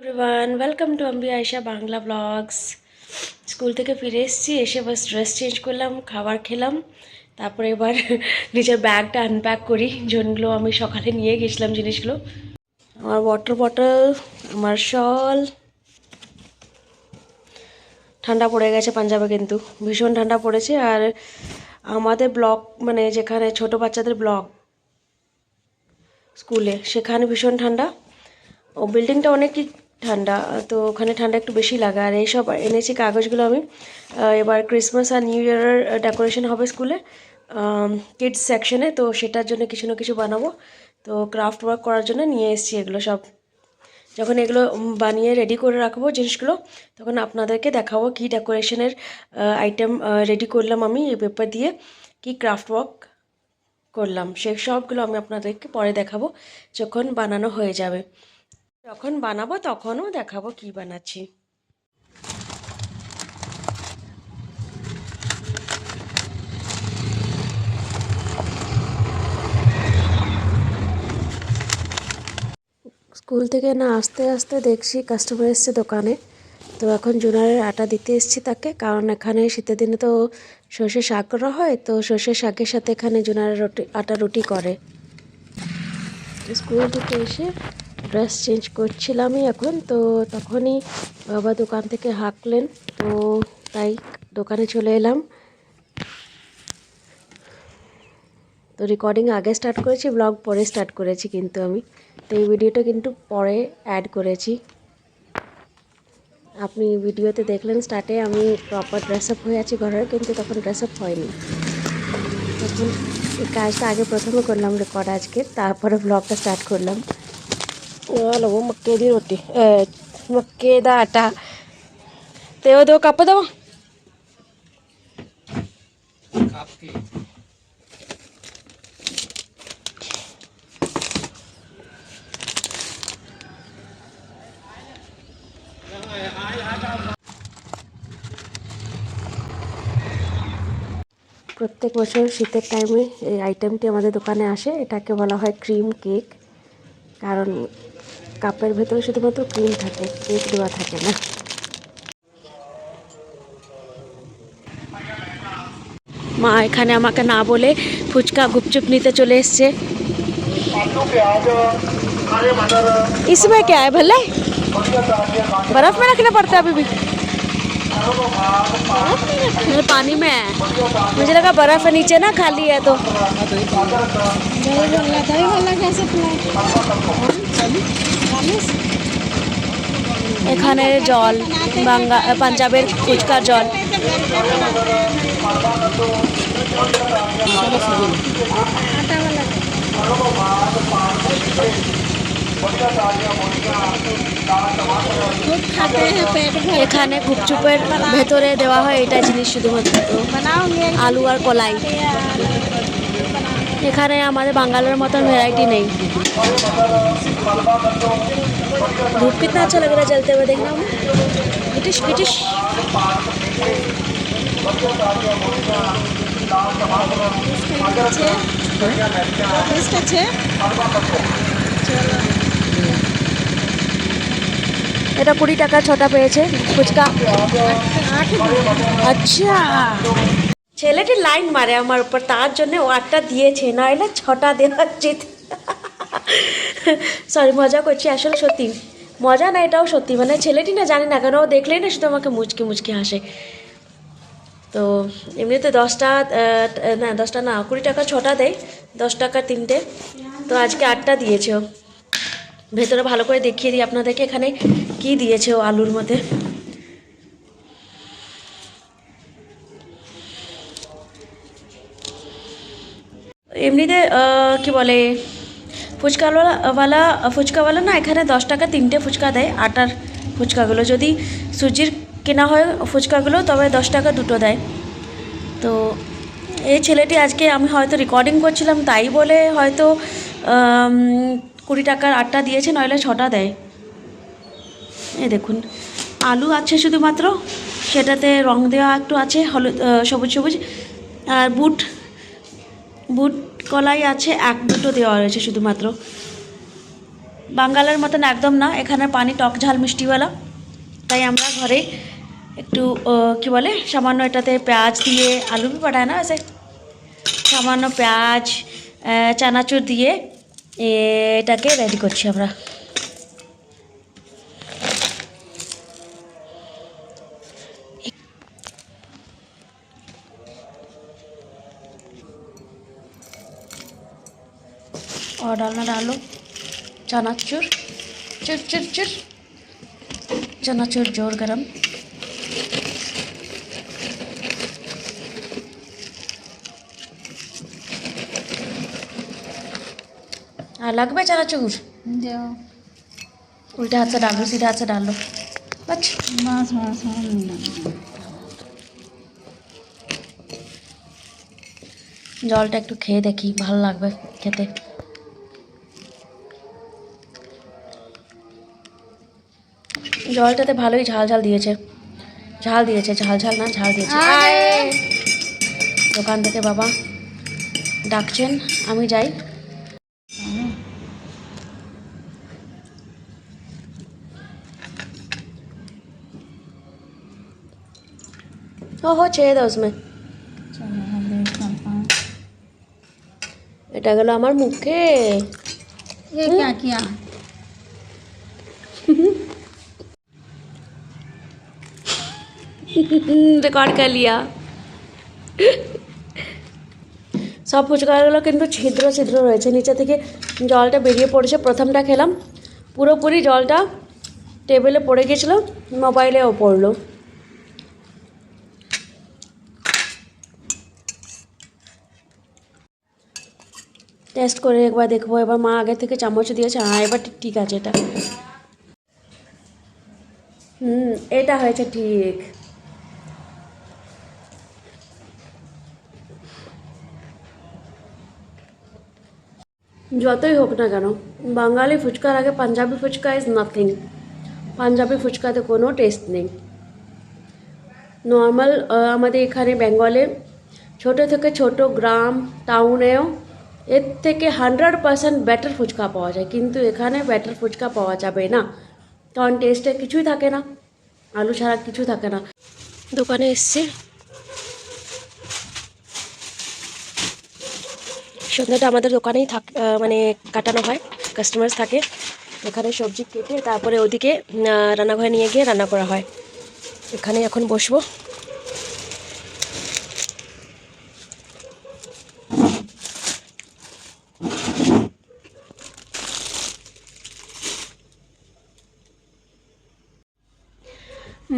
Everyone welcome to Ambi Ayesha Bangla blogs. School থেকে ফিরে এসেছি, এসে বাস ড্রেস চেঞ্জ করলাম, খাবার খেলাম, তারপরে এবার নিজের ব্যাগটা আনপ্যাক করি। যেগুলো আমি সকালে নিয়ে গেছিলাম জিনিসগুলো, আমার ওয়াটার বটল, আমার শল। ঠান্ডা পড়ে গেছে পাঞ্জাবে, কিন্তু ভীষণ ঠান্ডা পড়েছে। আর আমাদের ব্লক মানে যেখানে ছোট বাচ্চাদের ব্লক স্কুলে, সেখানে ভীষণ ঠান্ডা। ও বিল্ডিংটা অনেকই ঠান্ডা, তো ওখানে ঠান্ডা একটু বেশি লাগে। আর এইসব এনেছি কাগজগুলো আমি। এবার ক্রিসমাস আর নিউ ইয়ারের ডেকোরেশন হবে স্কুলে, কিডস সেকশনে, তো সেটার জন্য কিছু না কিছু বানাবো। তো ক্রাফট ওয়ার্ক করার জন্য নিয়ে এসেছি এগুলো সব। যখন এগুলো বানিয়ে রেডি করে রাখবো জিনিসগুলো, তখন আপনাদেরকে দেখাবো কি ডেকোরেশনের আইটেম রেডি করলাম আমি এই পেপার দিয়ে, কি ক্রাফট ওয়ার্ক করলাম, সেই সবগুলো আমি আপনাদেরকে পরে দেখাবো যখন বানানো হয়ে যাবে। যখন বানাবো তখনও দেখাবো কি বানাচ্ছি। স্কুল থেকে না আসতে আসতে দেখছি কাস্টমার এসছে দোকানে। তো এখন জুনারের আটা দিতে এসছি তাকে, কারণ এখানে শীতের দিনে তো সর্ষে শাক করা হয়, তো সর্ষে শাকের সাথে এখানে জুনারের আটা রুটি করে। স্কুল থেকে এসে ড্রেস চেঞ্জ করছিলামই এখন, তো তখনই বাবা দোকান থেকে হাঁকলেন, তো তাই দোকানে চলে এলাম। তো রেকর্ডিং আগে স্টার্ট করেছি, ব্লগ পরে স্টার্ট করেছি কিন্তু আমি, তো এই ভিডিওটা কিন্তু পরে অ্যাড করেছি। আপনি ভিডিওতে দেখলেন স্টার্টে আমি প্রপার ড্রেস আপ হয়ে আছি ঘরের, কিন্তু তখন ড্রেস আপ হয়নি। তখন এই কাজটা আগে প্রথমে করলাম রেকর্ড আজকে, তারপরে ব্লগটা স্টার্ট করলাম। वो मक्के दी रोटी, मक्के दा आटा ते वो 2 कप दो। প্রত্যেক বছর শীতের টাইমে এই আইটেমটি আমাদের দোকানে আসে, এটাকে বলা হয় ক্রিম কেক, কারণ কাপের ভেতরে শুধুমাত্র ক্রিম থাকে, কেক দেওয়া থাকে না। মা এখানে আমাকে না বলে ফুচকা গুপচুপ নিতে চলে এসছে। इसमें क्या है भले, बर्फ में रखना पड़ता है अभी भी, पानी में है। मुझे लगा बर्फ है नीचे ना, खाली है तो। এখানে জল, পাঞ্জাবের ফুচকার জল। এখানে গুপচুপের ভেতরে দেওয়া হয় এটা জিনিস শুধুমাত্র, আলু আর কলাই। এখানে আমাদের বাঙালির মতন ভ্যারাইটি নেই। धूप कितना अच्छा लग रहा है चलते हुए, देखना ब्रिटिश ब्रिटिश। এটা 20 টাকা 6টা পেয়েছে ফুচকা। আচ্ছা, ছেলেটি লাইন মারে আমার উপর, তার জন্য ও 8টা দিয়েছে, নইলে 6টা দেওয়া উচিত। সরি, মজা করছি, আসলে সত্যি মজা না, এটাও সত্যি। মানে ছেলেটি না, জানি না কেন, ও দেখলেই না শুধু আমাকে মুচকি মুচকি হাসে। তো এমনিতে 10টা না, 10টা না, 20 টাকা 6টা দেয়, 10 টাকা 3টে। তো আজকে 8টা দিয়েছে ও। ভেতরে ভালো করে দেখিয়ে দিই আপনাদেরকে এখানে কি দিয়েছে ও আলুর মধ্যে। এমনিতে কি বলে, ফুচকাওয়ালা না এখানে 10 টাকা 3টে ফুচকা দেয়, আটার ফুচকাগুলো। যদি সুজির কেনা হয় ফুচকাগুলো, তবে 10 টাকা 2টো দেয়। তো এই ছেলেটি আজকে, আমি হয়তো রেকর্ডিং করছিলাম তাই বলে হয়তো 20 টাকার 8টা দিয়েছে, নইলে 6টা দেয়। এই দেখুন, আলু আছে শুধুমাত্র, সেটাতে রং দেওয়া একটু আছে, হলুদ সবুজ সবুজ। আর বুট কলাই আছে, 1-2টো দেওয়া রয়েছে শুধুমাত্র। বাঙালের মতন একদম না, এখানে পানি টক ঝাল মিষ্টিওয়ালা। তাই আমরা ঘরে একটু কি বলে সামান্য এটাতে পেঁয়াজ দিয়ে, আলু भी पड़ा है ना ऐसे, সামান্য পেঁয়াজ চানাচুর দিয়ে এটাকে রেডি করছি আমরা। और डालना डालो चनाचूर, चुर चुर चुर, चनाचूर जोर गरम। अलग में चनाचूर उल्टे हाथ से डालो, सीधे हाथ से डालो, बस জলটা একটু খেয়ে দেখি, ভালো লাগবে খেতে। জলটাতে ভালোই ঝাল ঝাল দিয়েছে, ঝাল দিয়েছে, ঝাল ঝাল না ঝাল দিয়েছে। দোকান থেকে বাবা ডাকছেন, আমি যাই। हो ছেড়ে দাও उसमें। এটা গেল আমার মুখে। ये क्या किया? রেকর্ড कर लिया। সব ফুচকাগুলো কিন্তু ছিদ্র ছিদ্র রয়েছে, নিচে থেকে জলটা বেরিয়ে পড়েছে। প্রথমটা খেলাম, পুরোপুরি জলটা টেবিলে পড়ে গিয়েছিলো, মোবাইলেও পড়লো। টেস্ট করে একবার দেখবো। এবার মা আগে থেকে চামচ দিয়েছে, হ্যাঁ এবার ঠিক আছে এটা। এটা হয়েছে ঠিক। যতই হোক না কেন, বাঙালি ফুচকার আগে পাঞ্জাবি ফুচকা ইজ নাথিং। পাঞ্জাবি ফুচকাতে কোনো টেস্ট নেই। নর্মাল আমাদের এখানে বেঙ্গলে ছোটো থেকে ছোটো গ্রাম টাউনেও এর থেকে 100% ব্যাটার ফুচকা পাওয়া যায়, কিন্তু এখানে ব্যাটার ফুচকা পাওয়া যাবে না, কারণ টেস্টে কিছুই থাকে না, আলু ছাড়া কিছু থাকে না। দোকানে এসছি, সন্ধ্যাটা আমাদের দোকানেই মানে কাটানো হয়, কাস্টমার্স থাকে এখানে, সবজি কেটে তারপরে ওদিকে রান্নাঘরে নিয়ে গিয়ে রান্না করা হয়। এখানে এখন বসবো।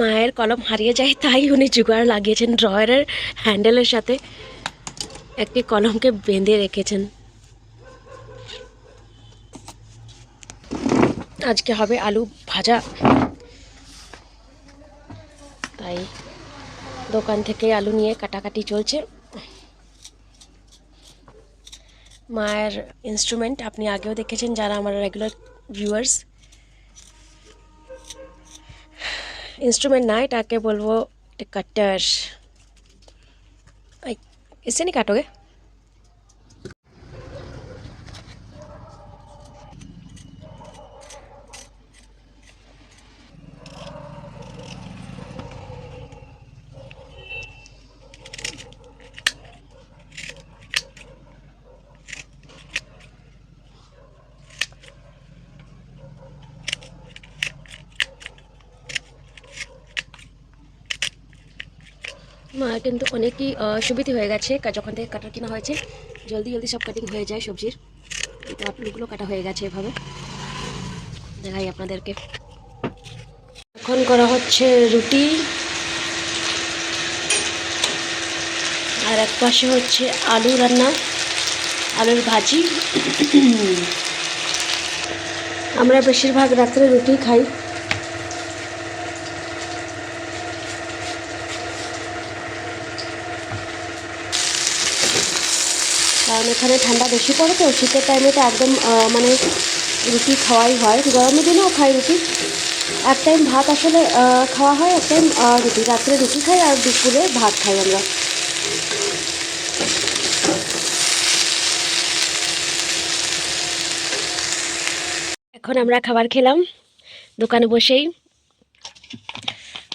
মায়ের কলম হারিয়ে যায়, তাই উনি জোগাড় লাগিয়েছেন, ড্রয়ারের হ্যান্ডেলের সাথে একটি কলমকে বেঁধে রেখেছেন। আজকে হবে আলু ভাজা, তাই দোকান থেকে আলু নিয়ে কাটাকাটি চলছে। মায়ের ইনস্ট্রুমেন্ট আপনি আগেও দেখেছেন যারা আমার রেগুলার ভিউয়ার্স। इंस्ट्रूमेंट ना এটাকে বলবো कटर। इससे नहीं काटोगे? মার কিন্তু অনেকই সুবিধা হয়ে গেছে, যখন থেকে কাটার কেনা হয়েছে জলদি জলদি সব কাটিং হয়ে যায় সবজির। তো আলুগুলো কাটা হয়ে গেছে, এভাবে দেখাই আপনাদেরকে। এখন করা হচ্ছে রুটি, আর এক পাশে হচ্ছে আলু রান্না, আলুর ভাজি। আমরা বেশিরভাগ রাত্রে রুটি খাই, কারণ এখানে ঠান্ডা বেশি পড়ে, তো শীতের টাইমে তো একদম মানে রুটি খাওয়াই হয়। গরমের দিনেও খাই রুটি, এক টাইম ভাত আসলে খাওয়া হয়, এক টাইম রুটি। রাত্রে রুটি খাই আর দুপুরে ভাত খাই আমরা। এখন আমরা খাবার খেলাম দোকানে বসেই।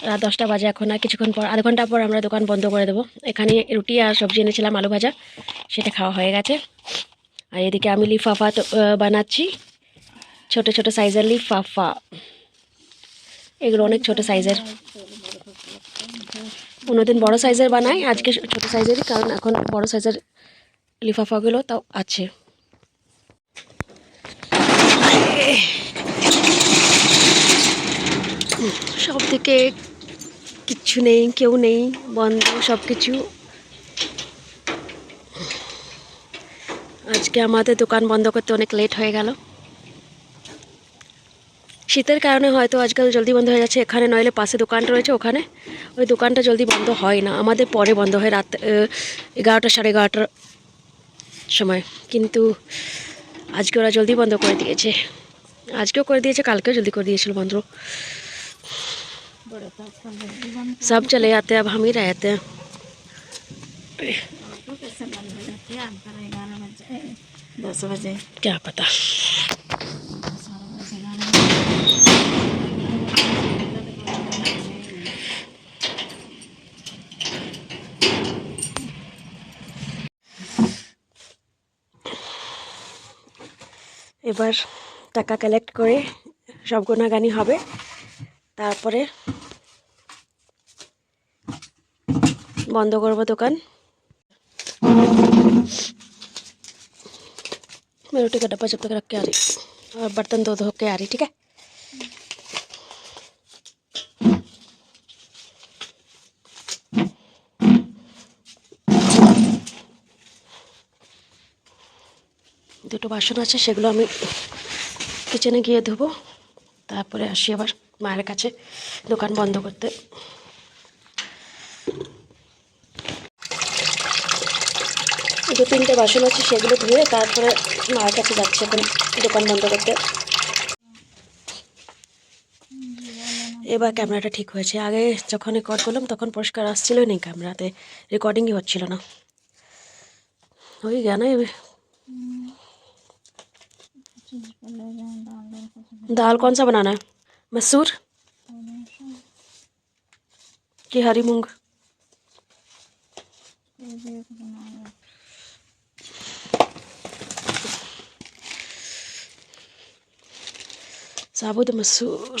রাত 10টা বাজে এখন, আর কিছুক্ষণ পর, আধ ঘন্টা পর আমরা দোকান বন্ধ করে দেবো। এখানে রুটি আর সবজি এনেছিলাম, আলু ভাজা, সেটা খাওয়া হয়ে গেছে। আর এদিকে আমি লিফাফা বানাচ্ছি, ছোট ছোট সাইজের লিফাফা। এগুলো অনেক ছোট সাইজের, অন্যদিন বড় সাইজের বানাই, আজকে ছোট সাইজেরই, কারণ এখন বড় সাইজের লিফাফাগুলো তাও আছে। সব দিকে কিচ্ছু নেই, কেউ নেই, বন্ধ সব কিছু। আজকে আমাদের দোকান বন্ধ করতে অনেক লেট হয়ে গেল। শীতের কারণে হয়তো আজকাল জলদি বন্ধ হয়ে যাচ্ছে এখানে, নইলে পাশে দোকানটা রয়েছে ওখানে, ওই দোকানটা জলদি বন্ধ হয় না, আমাদের পরে বন্ধ হয় রাত 11টা, 11:30টার সময়। কিন্তু আজকে ওরা জলদি বন্ধ করে দিয়েছে, আজকেও করে দিয়েছে, কালকেও জলদি করে दिएছিল বন্ধ। सब चले जाते हैं, अब हम ही रह जाते हैं। कैसे बंद हो जाती है? अंतर 11 बजे 10 बजे क्या पता। 11 এবার টাকা কালেক্ট করে সব গোনাগানি হবে, তারপরে বন্ধ করবো দোকান। मैं रोटी का डब्बा जब तक रख के आ रही और बर्तन धो के आ रही, ठीक है। দুটো বাসন আছে, সেগুলো আমি কিচেনে গিয়ে ধোবো, তারপরে আসি আবার মায়ের কাছে দোকান বন্ধ করতে। দু তিনটে বাসন আছে, সেগুলো ধুয়ে তারপরে মায়ের কাছে যাচ্ছে এখন দোকান বন্ধ করতে। এবার ক্যামেরাটা ঠিক হয়েছে, আগে যখন রেকর্ড করলাম তখন পরিষ্কার আসছিলই নেই, ক্যামেরাতে রেকর্ডিংই হচ্ছিল না। হয়ে গেল না। दाल कौन सा बनाना है, मसूर कि हरी मूंग? साबुत मसूर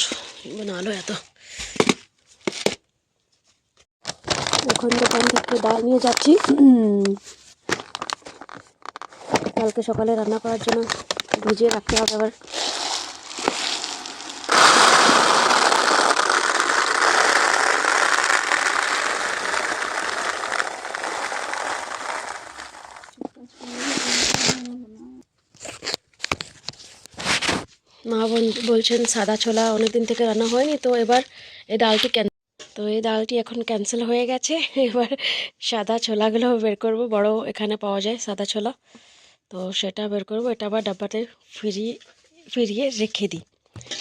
बना लो या तो। এখন দোকান থেকে ডাল নিয়ে যাচ্ছি, কালকে সকালে রান্না করার জন্য ভিজিয়ে রাখতে হবে। আবার মা বলছেন সাদা ছোলা অনেকদিন থেকে রান্না হয়নি, তো এবার এই ডালটি এই ডালটি এখন ক্যান্সেল হয়ে গেছে। এবার সাদা ছোলাগুলো বের করব, বড় এখানে পাওয়া যায় সাদা ছোলা, তো সেটা বের করব। এটা আবার ডাব্বাতে ফিরিয়ে রেখে দিই।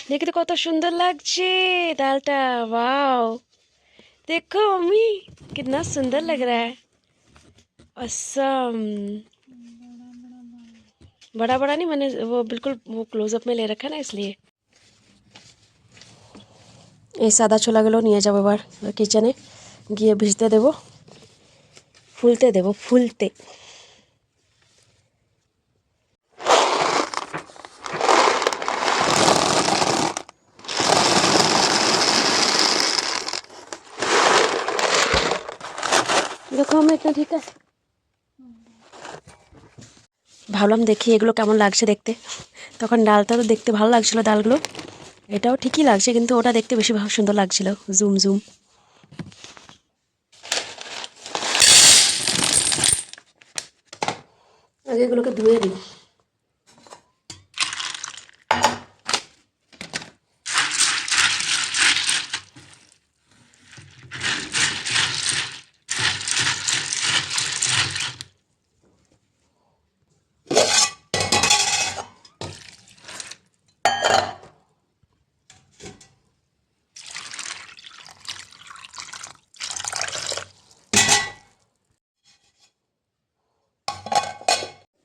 দেখতে কত সুন্দর লাগছে ডালটা, वाओ देखो मम्मी कितना सुंदर लग रहा है, असम। बड़ा बड़ा नहीं, मैंने वो बिल्कुल वो क्लोजअप में ले रखा है ना, इसलिए। এই সাদা ছোলাগুলো নিয়ে যাবো এবার কিচেনে গিয়ে ভিজতে দেবো, ফুলতে দেবো, ফুলতে। দেখো আমি এটা ঠিক আছে, ভাবলাম দেখি এগুলো কেমন লাগছে দেখতে। তখন ডালটা তো দেখতে ভালো লাগছিল, ডালগুলো এটাও ঠিকই লাগছে, কিন্তু ওটা দেখতে বেশি সুন্দর লাগছিল, জুম জুম। আগে এগুলোকে ধুয়ে দিই।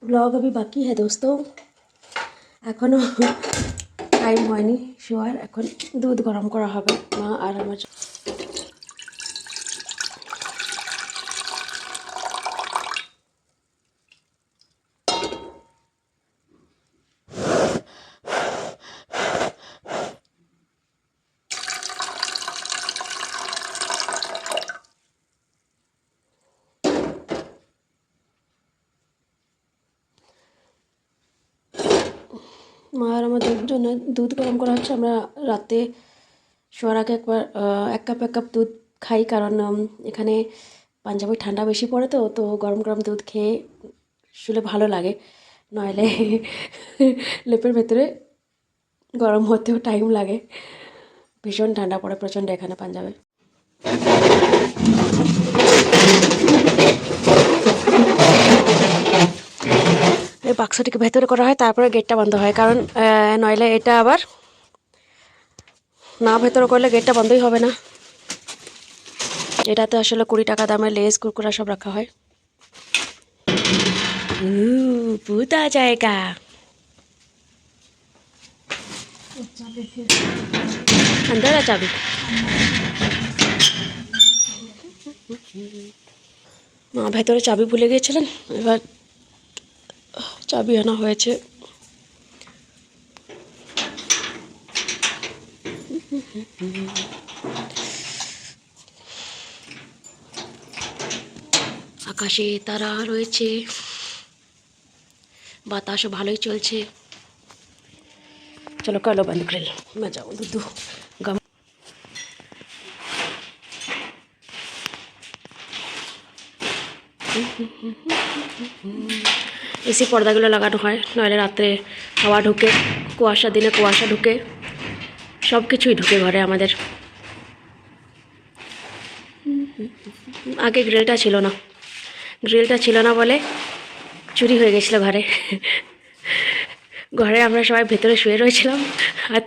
ব্লগ अभी बाकी है दोस्तों, এখনো টাইম হয়নি শোয়ার, এখন দুধ গরম করা হবে মা আর আমার। মা আর আমাদের জন্য দুধ গরম করা হচ্ছে। আমরা রাতে শোয়ার আগে একবার এক কাপ দুধ খাই, কারণ এখানে পাঞ্জাবে ঠান্ডা বেশি পড়ে, তো তো গরম গরম দুধ খেয়ে শুলে ভালো লাগে, নইলে লেপের ভেতরে গরম হতেও টাইম লাগে। ভীষণ ঠান্ডা পড়ে প্রচণ্ড এখানে পাঞ্জাবে। এই বাক্সটিকে ভেতরে করা হয়, তারপরে গেটটা বন্ধ হয়, কারণ নইলে এটা আবার না ভেতরে করলে গেটটা বন্ধই হবে না। এটাতে আসলে 20 টাকা দামের লেস কুরকুরা সব রাখা হয়। পুতা জায়গা। अंदर आ चाबी। মা ভেতরে চাবি ভুলে গিয়েছিলেন, এবার চাবি আনা হয়েছে। আকাশে তারা রয়েছে, বাতাসও ভালোই চলছে। चलो कर लो बंद ग्रिल, मैं जाऊँ दूध गम। এসি পর্দাগুলো লাগানো হয়, নইলে রাত্রে হাওয়া ঢুকে, কুয়াশা দিনে কুয়াশা ঢুকে, সব কিছুই ঢুকে ঘরে আমাদের। আগে গ্রিলটা ছিল না, গ্রিলটা ছিল না বলে চুরি হয়ে গেছিলো ঘরে। ঘরে আমরা সবাই ভেতরে শুয়ে রয়েছিলাম, আর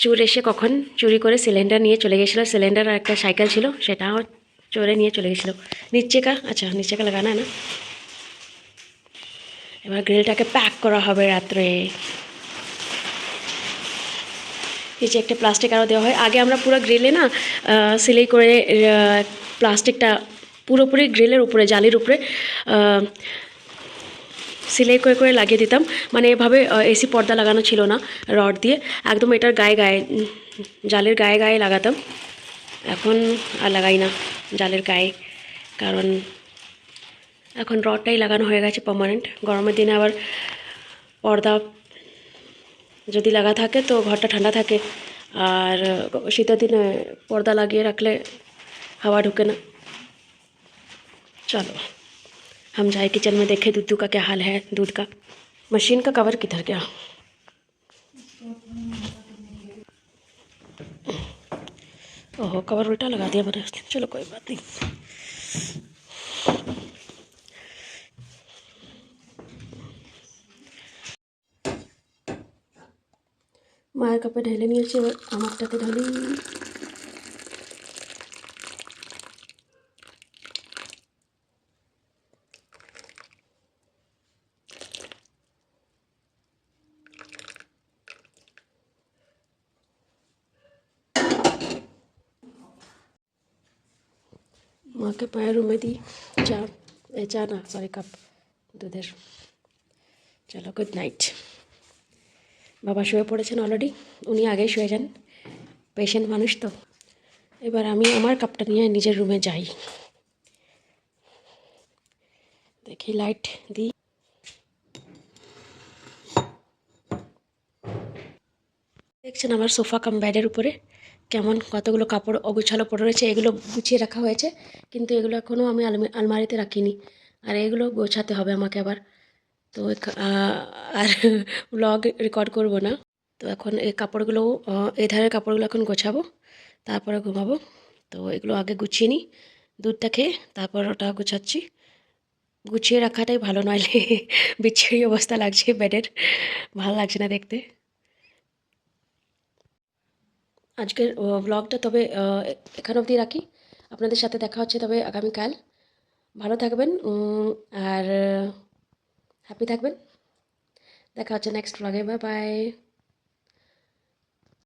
চোর এসে কখন চুরি করে সিলিন্ডার নিয়ে চলে গেছিলো। সিলিন্ডার আর একটা সাইকেল ছিল, সেটাও চোরে নিয়ে চলে গেছিলো। নিচে কা, আচ্ছা নিচে কা লাগানা है ना। এবার গ্রিলটাকে প্যাক করা হবে রাত্রে। নিচে একটা প্লাস্টিক আরও দেওয়া হয়। আগে আমরা পুরো গ্রিলে না সেলাই করে প্লাস্টিকটা পুরোপুরি গ্রিলের উপরে, জালির উপরে সেলাই করে করে লাগিয়ে দিতাম। মানে এভাবে এসি পর্দা লাগানো ছিল না রড দিয়ে, একদম এটার গায়ে গায়ে, জালের গায়ে গায়ে লাগাতাম। এখন আর লাগাই না জালের গায়ে, কারণ এখন রডটাই লাগানো হয়ে গেছে পার্মানেন্ট। গরমের দিনে আবার পর্দা যদি লাগা থাকে তো ঘরটা ঠান্ডা থাকে, আর শীতের দিনে পর্দা লাগিয়ে রাখলে হাওয়া ঢুকে না। चलो हम जाए किचन में, देखे दूध का क्या हाल है। दूध का मशीन का कवर किधर गया। ओहो कवर उल्टा लगा दिया मैंने, चलो कोई बात नहीं। মায়ের কাপে ঢেলে নিয়েছি, এবার আমারটাকে ঢালি। মাকে পায়ের রুমে দিই চা, চা না সরি কাপ দুধের। চলো গুড নাইট। বাবা শুয়ে পড়েছেন অলরেডি, উনি আগেই শুয়ে যান, পেশেন্ট মানুষ তো। এবার আমি আমার কাপটা নিয়ে নিজের রুমে যাই। দেখি লাইট দিই। দেখছেন আমার সোফা কাম বেডের উপরে কেমন কতগুলো কাপড় অগুছালো পড়ে রয়েছে। এগুলো গুছিয়ে রাখা হয়েছে, কিন্তু এগুলো এখনও আমি আলমারিতে রাখিনি, আর এগুলো গোছাতে হবে আমাকে আবার। তো আর ব্লগ রেকর্ড করব না, তো এখন এই কাপড়গুলো, এই ধারের কাপড়গুলো এখন গোছাবো, তারপরে ঘুমাবো। তো এগুলো আগে গুছিয়ে নিই, দুধটা খেয়ে তারপর ওটা গোছাচ্ছি। গুছিয়ে রাখাটাই ভালো, নইলে বিচ্ছিরি অবস্থা লাগছে বেডের, ভালো লাগছে না দেখতে। আজকের ব্লগটা তবে এখান অবধি রাখি। আপনাদের সাথে দেখা হচ্ছে তবে আগামীকাল। ভালো থাকবেন আর হ্যাপি থাকবেন। দেখা হচ্ছে নেক্সট ব্লগে, বাই বাই।